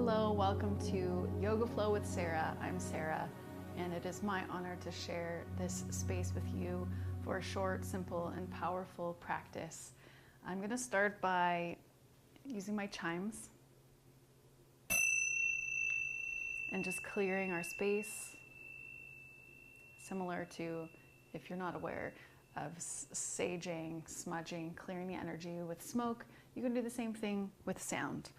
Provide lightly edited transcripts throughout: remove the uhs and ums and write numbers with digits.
Hello, welcome to Yoga Flow with Sara. I'm Sara, and it is my honor to share this space with you for a short, simple, and powerful practice. I'm going to start by using my chimes and just clearing our space, similar to, if you're not aware of saging, smudging, clearing the energy with smoke. You can do the same thing with sound.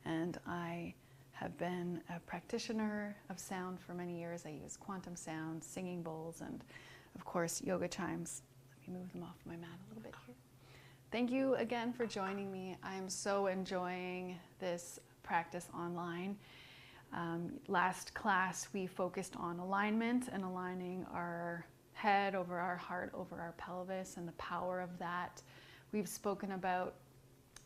And I have been a practitioner of sound for many years. I use quantum sound, singing bowls, and of course, yoga chimes. Let me move them off my mat a little bit here. Thank you again for joining me. I am so enjoying this practice online. Last class, we focused on alignment and aligning our head over our heart, over our pelvis, and the power of that. We've spoken about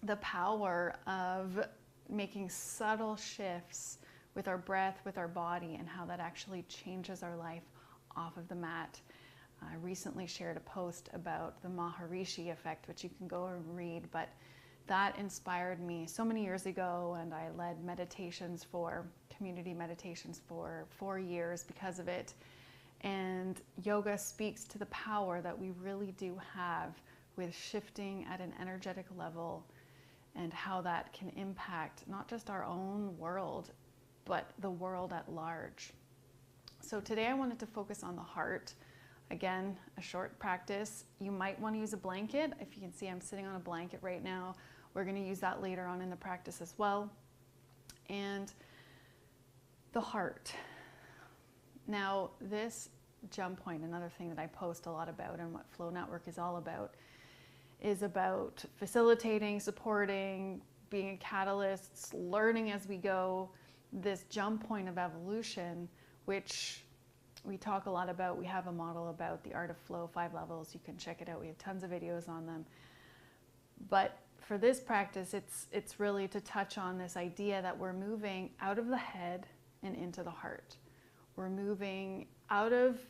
the power of making subtle shifts with our breath, with our body, and how that actually changes our life off of the mat. I recently shared a post about the Maharishi effect, which you can go and read, but that inspired me so many years ago, and I led community meditations for 4 years because of it. And yoga speaks to the power that we really do have with shifting at an energetic level, and how that can impact not just our own world, but the world at large. So today I wanted to focus on the heart. Again, a short practice. You might want to use a blanket. If you can see, I'm sitting on a blanket right now. We're going to use that later on in the practice as well. And the heart. Now, this jump point, another thing that I post a lot about and what Flow Network is all about, is about facilitating, supporting, being a catalyst, learning as we go, this jump point of evolution, which we talk a lot about. We have a model about the art of flow, 5 levels. You can check it out. We have tons of videos on them. But for this practice, it's really to touch on this idea that we're moving out of the head and into the heart. We're moving out of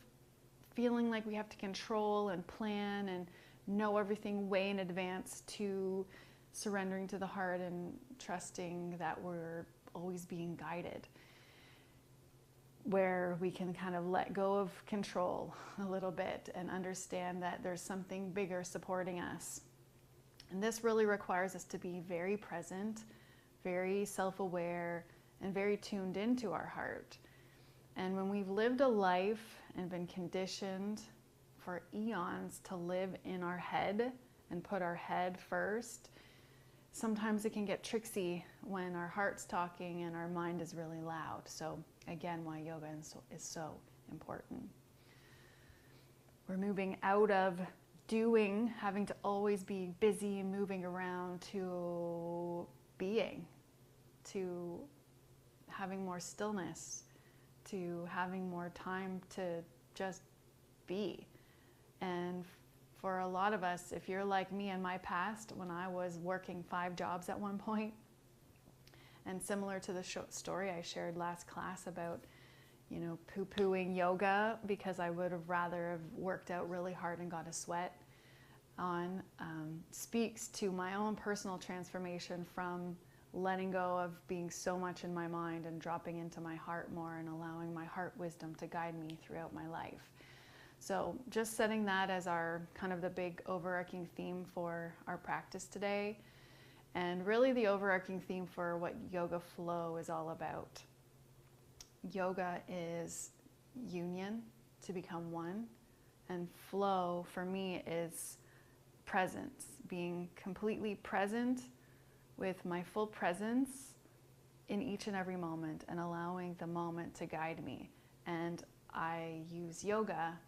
feeling like we have to control and plan and know everything way in advance to surrendering to the heart and trusting that we're always being guided, where we can kind of let go of control a little bit and understand that there's something bigger supporting us. And this really requires us to be very present, very self-aware, and very tuned into our heart. And when we've lived a life and been conditioned for eons to live in our head and put our head first, sometimes it can get tricksy when our heart's talking and our mind is really loud. So again, why yoga is so important. We're moving out of doing, having to always be busy, moving around, to being, to having more stillness, to having more time to just be. And for a lot of us, if you're like me in my past, when I was working 5 jobs at one point, and similar to the story I shared last class about, poo-pooing yoga because I would have rather have worked out really hard and got a sweat on, speaks to my own personal transformation from letting go of being so much in my mind and dropping into my heart more and allowing my heart wisdom to guide me throughout my life. So just setting that as our kind of the big overarching theme for our practice today, and really the overarching theme for what Yoga Flow is all about. Yoga is union, to become one, and flow for me is presence, being completely present with my full presence in each and every moment and allowing the moment to guide me. And I use yoga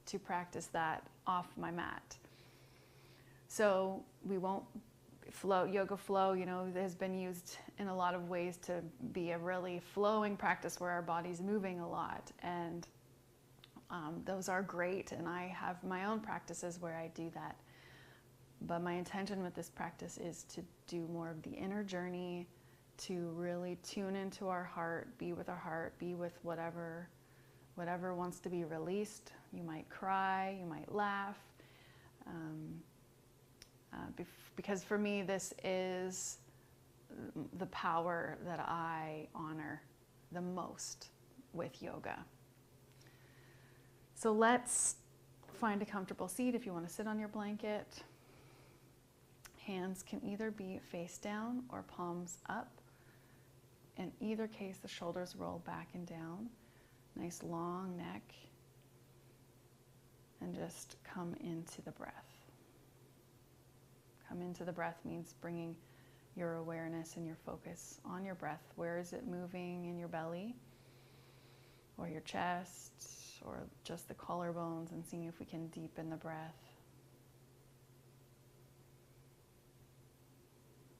to practice that off my mat. So we won't yoga flow, has been used in a lot of ways to be a really flowing practice where our body's moving a lot. And those are great. And I have my own practices where I do that. But my intention with this practice is to do more of the inner journey, to really tune into our heart, be with our heart, be with whatever wants to be released. You might cry, you might laugh, because for me this is the power that I honor the most with yoga. So let's find a comfortable seat if you want to sit on your blanket. Hands can either be face down or palms up. In either case, the shoulders roll back and down. Nice long neck. And just come into the breath. Come into the breath means bringing your awareness and your focus on your breath. Where is it moving in your belly or your chest or just the collarbones, and seeing if we can deepen the breath.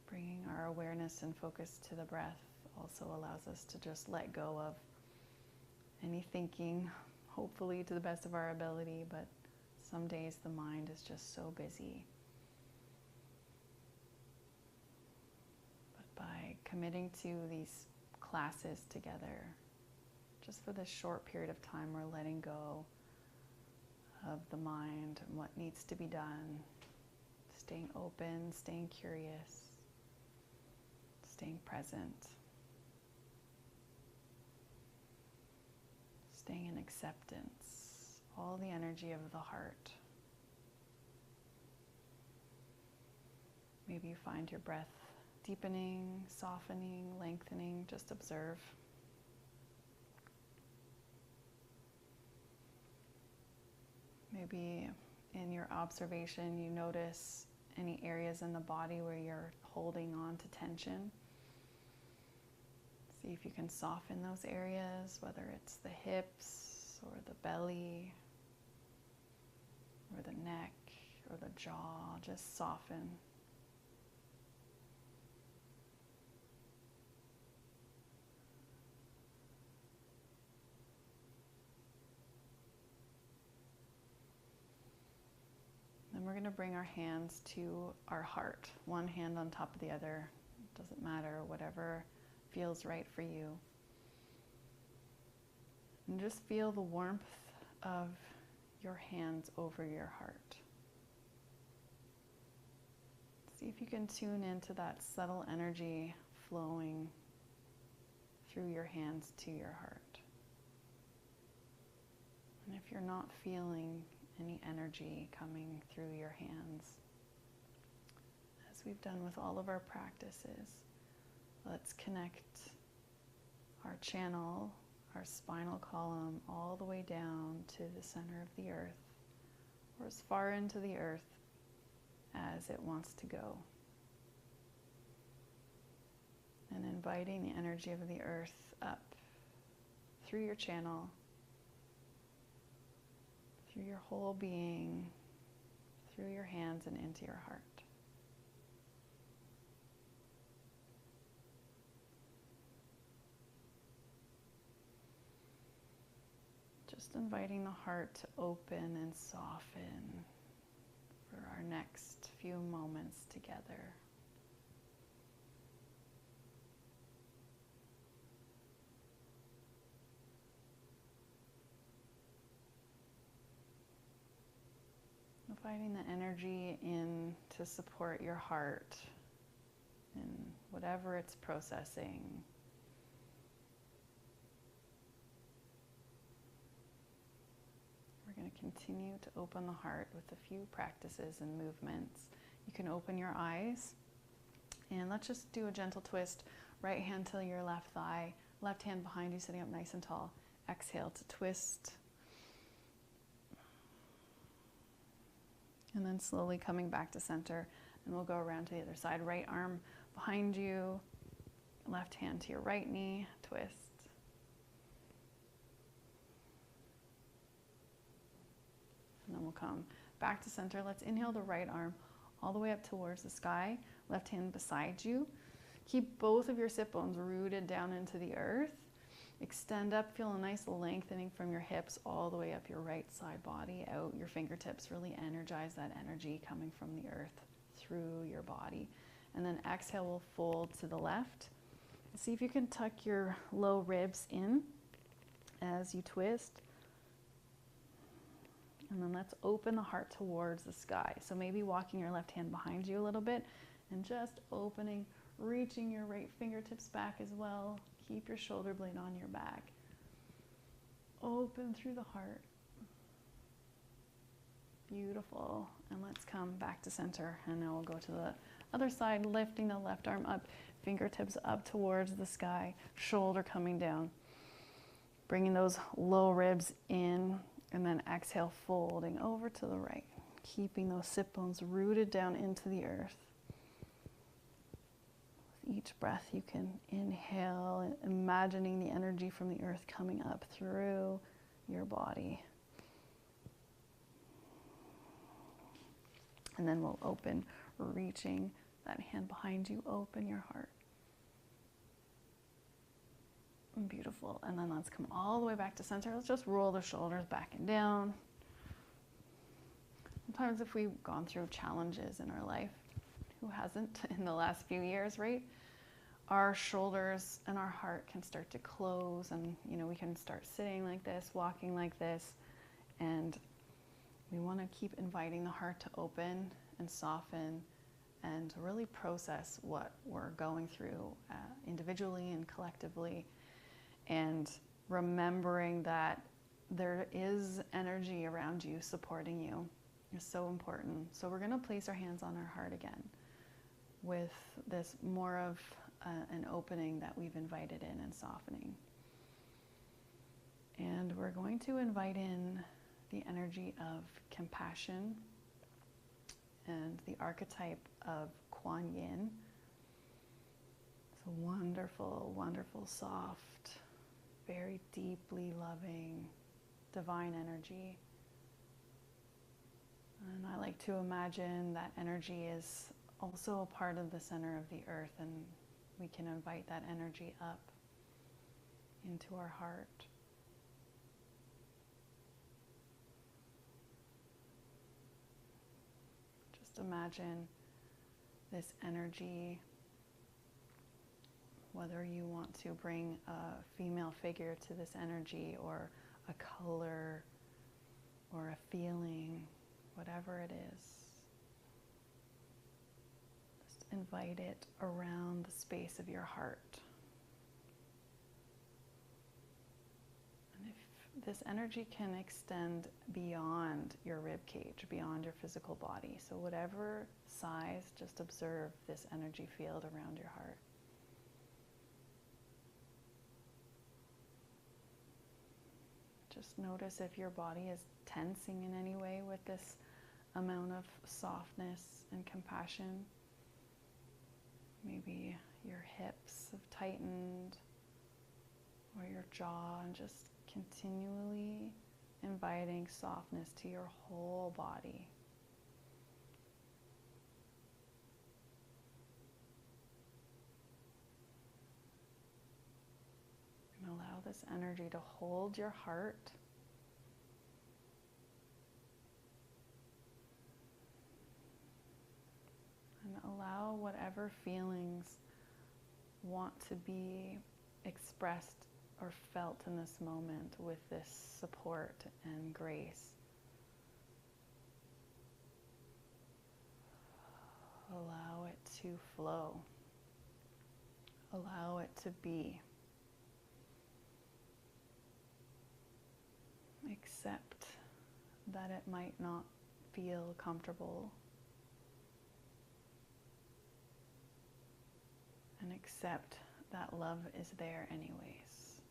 Bringing our awareness and focus to the breath also allows us to just let go of any thinking, hopefully to the best of our ability, but some days the mind is just so busy. But by committing to these classes together, just for this short period of time, we're letting go of the mind and what needs to be done, staying open, staying curious, staying present, staying in acceptance, all the energy of the heart. Maybe you find your breath deepening, softening, lengthening. Just observe. Maybe in your observation you notice any areas in the body where you're holding on to tension. See if you can soften those areas, whether it's the hips or the belly or the neck or the jaw. Just soften. Then we're going to bring our hands to our heart, one hand on top of the other. It doesn't matter, whatever feels right for you. And just feel the warmth of your hands over your heart. See if you can tune into that subtle energy flowing through your hands to your heart. And if you're not feeling any energy coming through your hands, as we've done with all of our practices, let's connect our channel, our spinal column, all the way down to the center of the earth, or as far into the earth as it wants to go. And inviting the energy of the earth up through your channel, through your whole being, through your hands and into your heart. Just inviting the heart to open and soften for our next few moments together. Inviting the energy in to support your heart in whatever it's processing. We're going to continue to open the heart with a few practices and movements. You can open your eyes and let's just do a gentle twist. Right hand to your left thigh, left hand behind you, sitting up nice and tall. Exhale to twist. And then slowly coming back to center, and we'll go around to the other side. Right arm behind you, left hand to your right knee, twist. And then we'll come back to center. Let's inhale the right arm all the way up towards the sky, left hand beside you. Keep both of your sit bones rooted down into the earth. Extend up, feel a nice lengthening from your hips all the way up your right side body, out your fingertips. Really energize that energy coming from the earth through your body. And then exhale, we'll fold to the left. See if you can tuck your low ribs in as you twist. And then let's open the heart towards the sky. So maybe walking your left hand behind you a little bit and just opening reaching your right fingertips back as well. Keep your shoulder blade on your back. Open through the heart. Beautiful. And let's come back to center. And now we'll go to the other side, lifting the left arm up, fingertips up towards the sky, shoulder coming down. Bringing those low ribs in, and then exhale, folding over to the right. Keeping those sit bones rooted down into the earth. With each breath, you can inhale, imagining the energy from the earth coming up through your body. And then we'll open, reaching that hand behind you, open your heart. Beautiful. And then let's come all the way back to center. Let's just roll the shoulders back and down. Sometimes if we've gone through challenges in our life, who hasn't in the last few years, right? Our shoulders and our heart can start to close, and we can start sitting like this, walking like this, and we want to keep inviting the heart to open and soften and really process what we're going through individually and collectively, and remembering that there is energy around you supporting you is so important. So we're going to place our hands on our heart again with this more of an opening that we've invited in and softening. And we're going to invite in the energy of compassion and the archetype of Kuan Yin. It's a wonderful, wonderful, soft, very deeply loving, divine energy. And I like to imagine that energy is also a part of the center of the earth, and we can invite that energy up into our heart. Just imagine this energy, whether you want to bring a female figure to this energy, or a color, or a feeling, whatever it is. Just invite it around the space of your heart. And if this energy can extend beyond your rib cage, beyond your physical body, so whatever size, just observe this energy field around your heart. Just notice if your body is tensing in any way with this amount of softness and compassion. Maybe your hips have tightened, or your jaw, and just continually inviting softness to your whole body. And allow this energy to hold your heart. And allow whatever feelings want to be expressed or felt in this moment with this support and grace. Allow it to flow. Allow it to be. Accept that it might not feel comfortable. And accept that love is there anyways.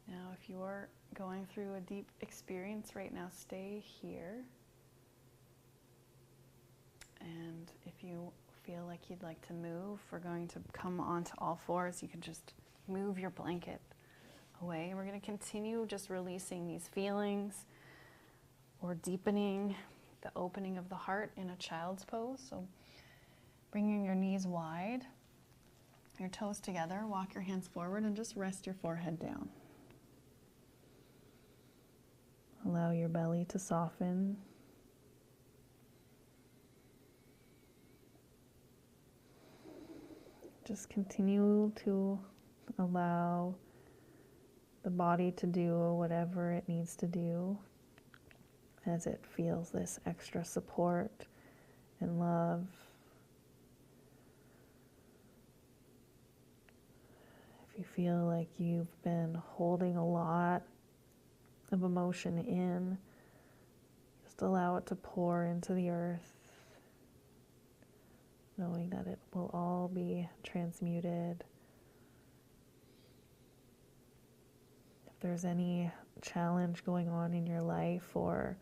Now, if you're going through a deep experience right now, stay here. And if you feel like you'd like to move, we're going to come onto all fours. You can just move your blanket away. And we're going to continue just releasing these feelings, or deepening the opening of the heart in a child's pose. So bringing your knees wide, your toes together, walk your hands forward, and just rest your forehead down. Allow your belly to soften. Just continue to allow the body to do whatever it needs to do as it feels this extra support and love. If you feel like you've been holding a lot of emotion in, just allow it to pour into the earth, knowing that it will all be transmuted. If there's any challenge going on in your life or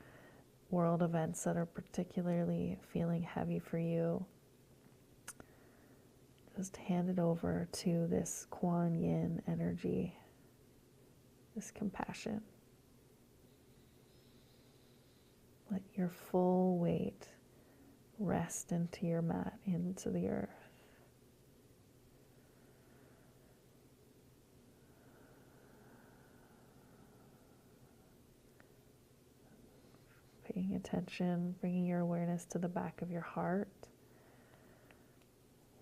world events that are particularly feeling heavy for you, just hand it over to this Kuan Yin energy, this compassion. Let your full weight rest into your mat, into the earth. Paying attention, bringing your awareness to the back of your heart.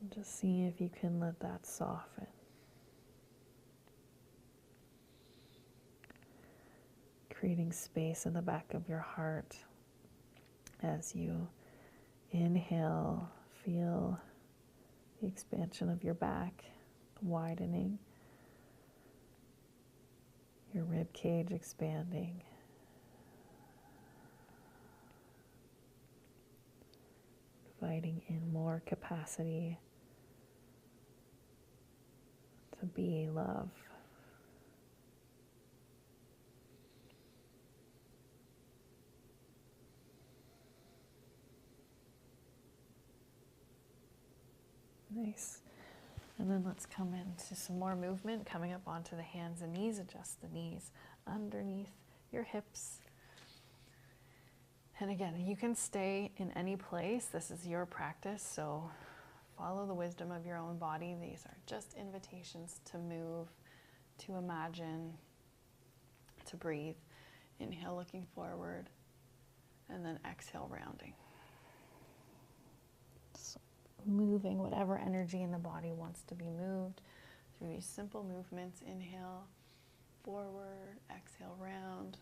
And just see if you can let that soften. Creating space in the back of your heart as you inhale, feel the expansion of your back, widening, your rib cage expanding. Inviting in more capacity to be love. Nice. And then let's come into some more movement, coming up onto the hands and knees. Adjust the knees underneath your hips. And again, you can stay in any place. This is your practice, so follow the wisdom of your own body. These are just invitations to move, to imagine, to breathe. Inhale, looking forward, and then exhale, rounding. So moving whatever energy in the body wants to be moved through these simple movements. Inhale, forward, exhale, round.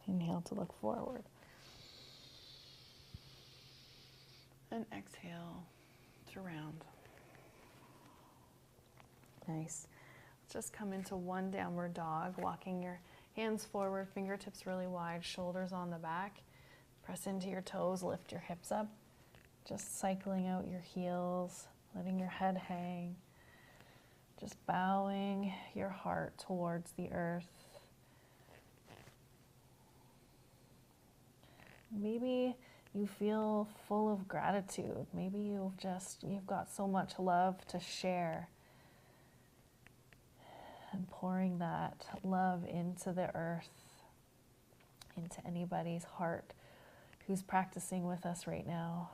Inhale to look forward. And exhale to round. Nice. Let's just come into one downward dog, walking your hands forward, fingertips really wide, shoulders on the back. Press into your toes, lift your hips up. Just cycling out your heels, letting your head hang. Just bowing your heart towards the earth. Maybe you feel full of gratitude. Maybe you've got so much love to share. And pouring that love into the earth, into anybody's heart who's practicing with us right now.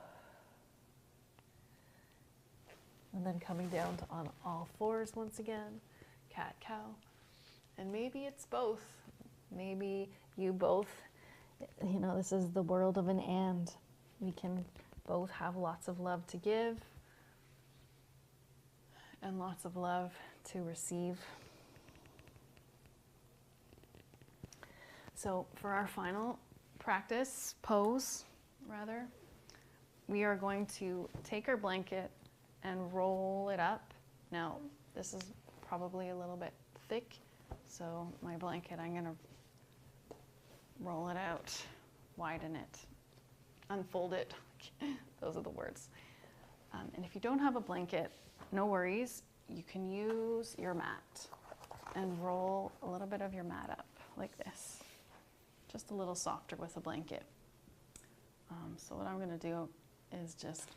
And then coming down on all fours once again, cat-cow. And maybe it's both. Maybe you both, this is the world of an and. We can both have lots of love to give and lots of love to receive. So for our final practice, pose rather, we are going to take our blanket and roll it up. Now, this is probably a little bit thick, so my blanket, I'm gonna roll it out, widen it, unfold it. Those are the words. And if you don't have a blanket, no worries. You can use your mat and roll a little bit of your mat up like this. Just a little softer with a blanket. So what I'm gonna do is just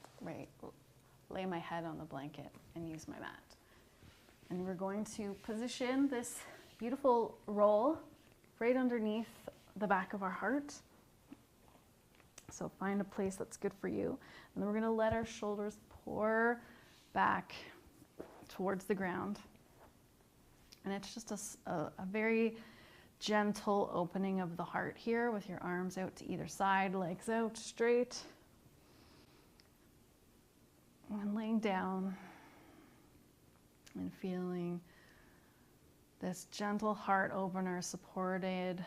lay my head on the blanket and use my mat. And we're going to position this beautiful roll right underneath the back of our heart. So find a place that's good for you. And then we're gonna let our shoulders pour back towards the ground. And it's just a very gentle opening of the heart here with your arms out to either side, legs out straight. And laying down And feeling this gentle heart opener supported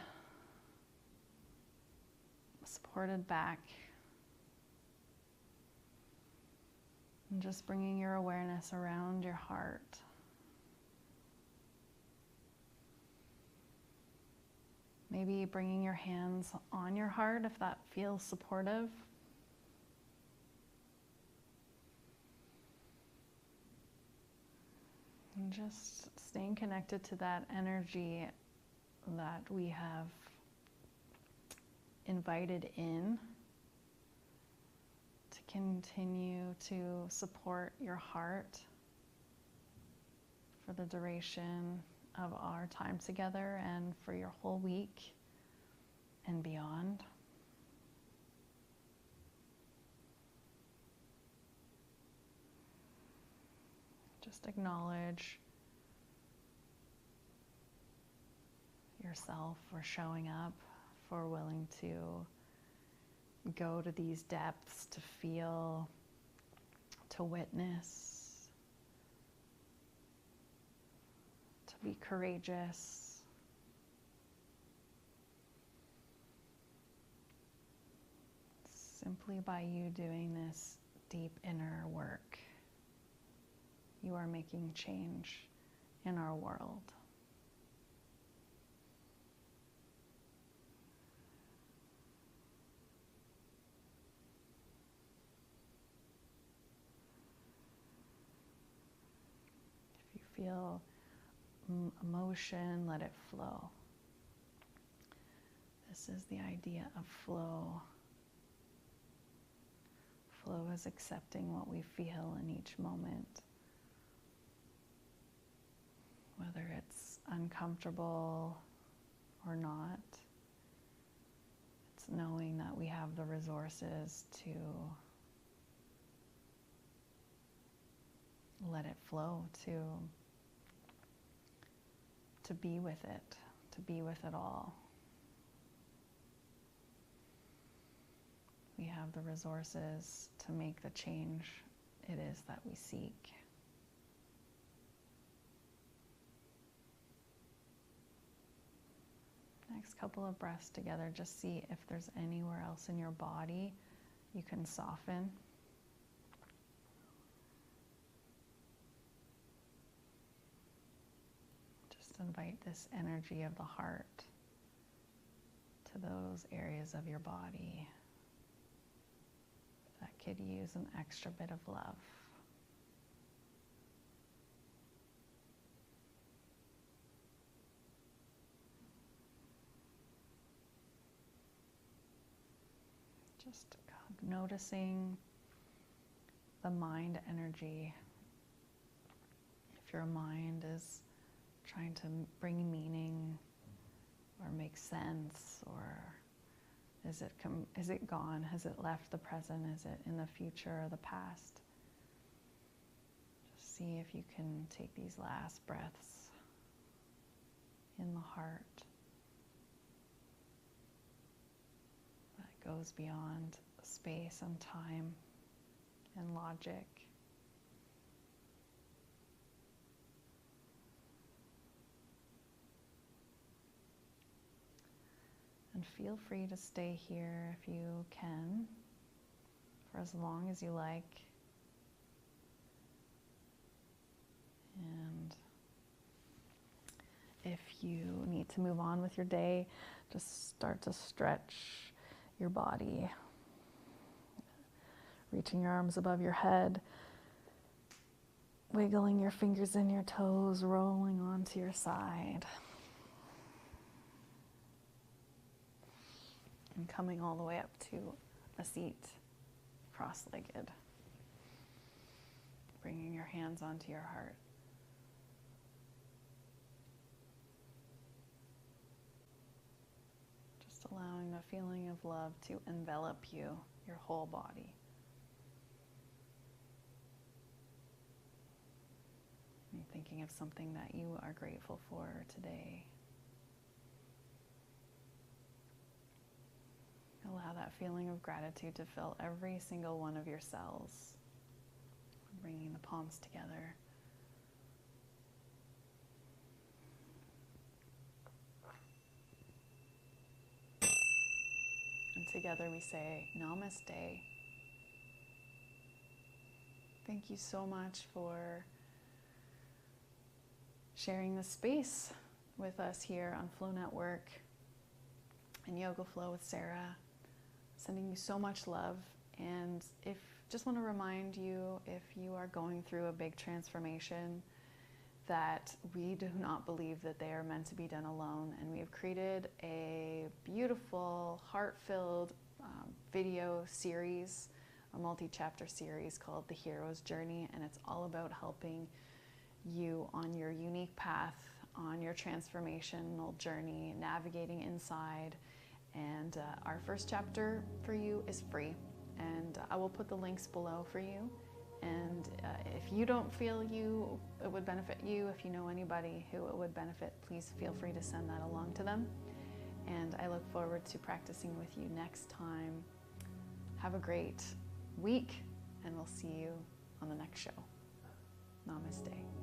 back. And just bringing your awareness around your heart. Maybe bringing your hands on your heart if that feels supportive. And just staying connected to that energy that we have invited in to continue to support your heart for the duration of our time together and for your whole week and beyond. Just acknowledge yourself for showing up, for willing to go to these depths, to feel, to witness, to be courageous. Simply by you doing this deep inner work, you are making change in our world. If you feel emotion, let it flow. This is the idea of flow. Flow is accepting what we feel in each moment. Whether it's uncomfortable or not, it's knowing that we have the resources to let it flow, to be with it, to be with it all. We have the resources to make the change it is that we seek. Next couple of breaths together, just see if there's anywhere else in your body you can soften. Just invite this energy of the heart to those areas of your body that could use an extra bit of love. Just noticing the mind energy. If your mind is trying to bring meaning or make sense, or is it gone? Has it left the present? Is it in the future or the past? Just see if you can take these last breaths in the heart that goes beyond space and time and logic. And feel free to stay here if you can, for as long as you like. And if you need to move on with your day, just start to stretch your body, reaching your arms above your head, wiggling your fingers and your toes, rolling onto your side. And coming all the way up to a seat, cross-legged. Bringing your hands onto your heart. Just allowing the feeling of love to envelop you, your whole body. And thinking of something that you are grateful for today. Allow that feeling of gratitude to fill every single one of your cells. Bringing the palms together. together we say namaste. Thank you so much for sharing this space with us here on Flow Network and Yoga Flow with Sara. Sending you so much love. And just want to remind you, if you are going through a big transformation, that we do not believe that they are meant to be done alone. And we have created a beautiful, heart-filled video series, a multi-chapter series called The Hero's Journey. And it's all about helping you on your unique path, on your transformational journey, navigating inside. And our first chapter for you is free. And I will put the links below for you. And if you don't feel it would benefit you, if you know anybody who it would benefit, please feel free to send that along to them. And I look forward to practicing with you next time. Have a great week, and we'll see you on the next show. Namaste.